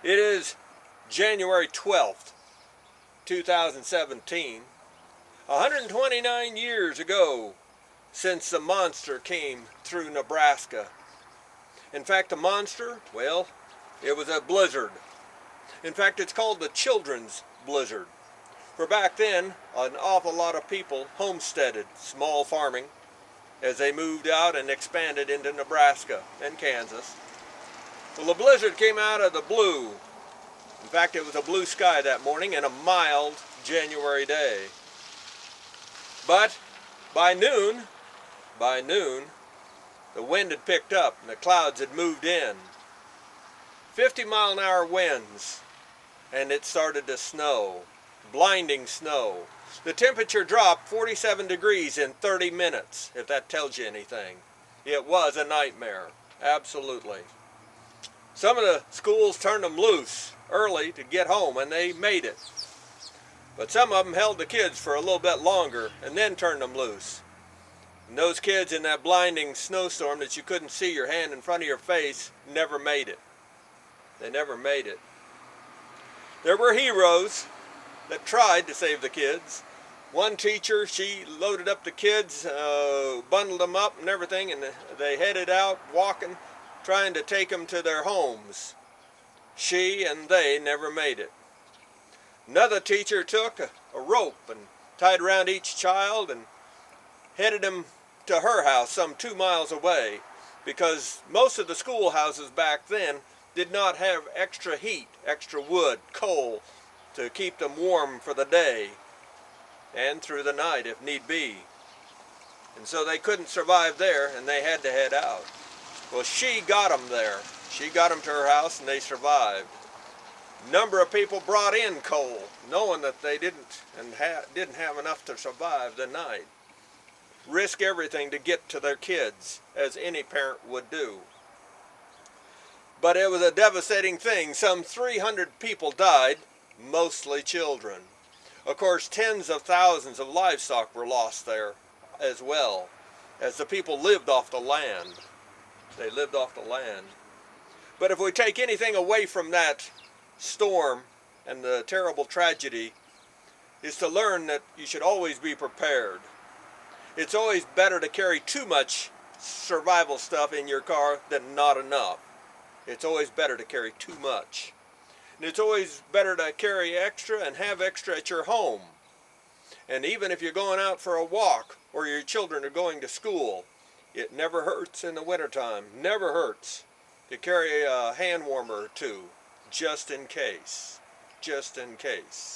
It is January 12th, 2017, 129 years ago since the monster came through Nebraska. In fact, the monster, well, it was a blizzard. In fact, it's called the children's blizzard. For back then, an awful lot of people homesteaded, small farming, as they moved out and expanded into Nebraska and Kansas. Well, the blizzard came out of the blue. In fact, it was a blue sky that morning and a mild January day. But by noon, the wind had picked up and the clouds had moved in. 50-mile-an-hour winds, and it started to snow, blinding snow. The temperature dropped 47 degrees in 30 minutes, if that tells you anything. It was a nightmare, absolutely. Some of the schools turned them loose early to get home, and they made it. But some of them held the kids for a little bit longer and then turned them loose. And those kids in that blinding snowstorm that you couldn't see your hand in front of your face never made it. They never made it. There were heroes that tried to save the kids. One teacher, she loaded up the kids, bundled them up and everything, and they headed out walking, trying to take them to their homes. She and they never made it. Another teacher took a rope and tied around each child and headed them to her house some 2 miles away, because most of the schoolhouses back then did not have extra heat, extra wood, coal to keep them warm for the day and through the night if need be. And so they couldn't survive there and they had to head out. Well, she got them there. She got them to her house and they survived. A number of people brought in coal, knowing that they didn't have enough to survive the night. Risk everything to get to their kids, as any parent would do. But it was a devastating thing. Some 300 people died, mostly children. Of course, tens of thousands of livestock were lost there as well, as the people lived off the land. They lived off the land. But if we take anything away from that storm and the terrible tragedy, is to learn that you should always be prepared. It's always better to carry too much survival stuff in your car than not enough. It's always better to carry too much. And it's always better to carry extra and have extra at your home. And even if you're going out for a walk or your children are going to school, it never hurts in the wintertime. Never hurts to carry a hand warmer or two, just in case. Just in case.